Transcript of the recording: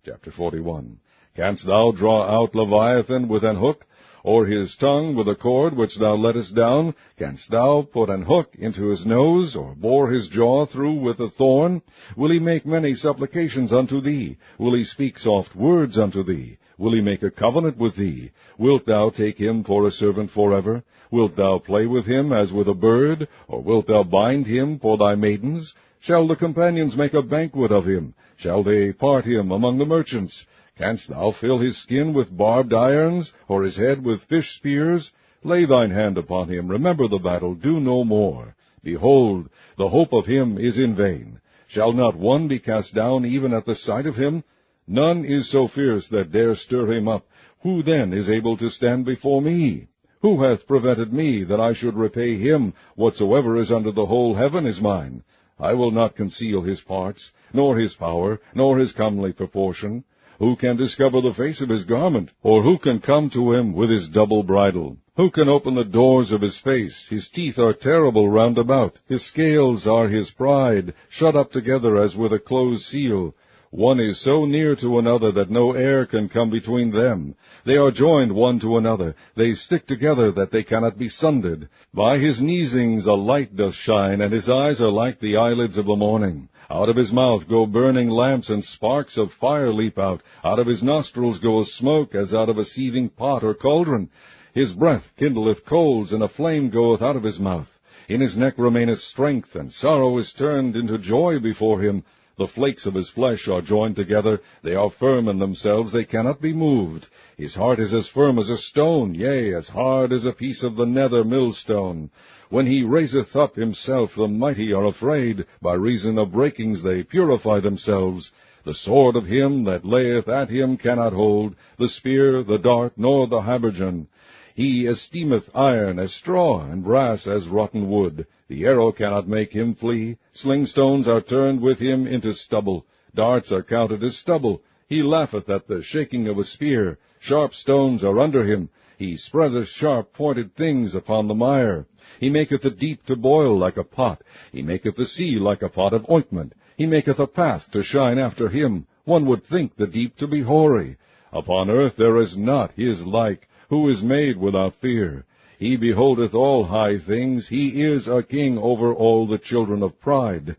Chapter 41. Canst thou draw out Leviathan with an hook, or his tongue with a cord which thou lettest down? Canst thou put an hook into his nose, or bore his jaw through with a thorn? Will he make many supplications unto thee? Will he speak soft words unto thee? Will he make a covenant with thee? Wilt thou take him for a servant forever? Wilt thou play with him as with a bird? Or wilt thou bind him for thy maidens? Shall the companions make a banquet of him? Shall they part him among the merchants? Canst thou fill his skin with barbed irons, or his head with fish spears? Lay thine hand upon him, remember the battle, do no more. Behold, the hope of him is in vain. Shall not one be cast down even at the sight of him? None is so fierce that dare stir him up. Who then is able to stand before me? Who hath prevented me that I should repay him? Whatsoever is under the whole heaven is mine. I will not conceal his parts, nor his power, nor his comely proportion. Who can discover the face of his garment? Or who can come to him with his double bridle? Who can open the doors of his face? His teeth are terrible round about. His scales are his pride, shut up together as with a closed seal. One is so near to another that no air can come between them. They are joined one to another. They stick together that they cannot be sundered. By his neesings a light doth shine, and his eyes are like the eyelids of the morning. Out of his mouth go burning lamps, and sparks of fire leap out. Out of his nostrils goeth smoke, as out of a seething pot or cauldron. His breath kindleth coals, and a flame goeth out of his mouth. In his neck remaineth strength, and sorrow is turned into joy before him. The flakes of his flesh are joined together. They are firm in themselves, they cannot be moved. His heart is as firm as a stone, yea, as hard as a piece of the nether millstone. When he raiseth up himself, the mighty are afraid. By reason of breakings they purify themselves. The sword of him that layeth at him cannot hold, the spear, the dart, nor the habergeon. He esteemeth iron as straw, and brass as rotten wood. The arrow cannot make him flee. Slingstones are turned with him into stubble. Darts are counted as stubble. He laugheth at the shaking of a spear. Sharp stones are under him. He spreadeth sharp-pointed things upon the mire. He maketh the deep to boil like a pot. He maketh the sea like a pot of ointment. He maketh a path to shine after him. One would think the deep to be hoary. Upon earth there is not his like, who is made without fear. He beholdeth all high things. He is a king over all the children of pride.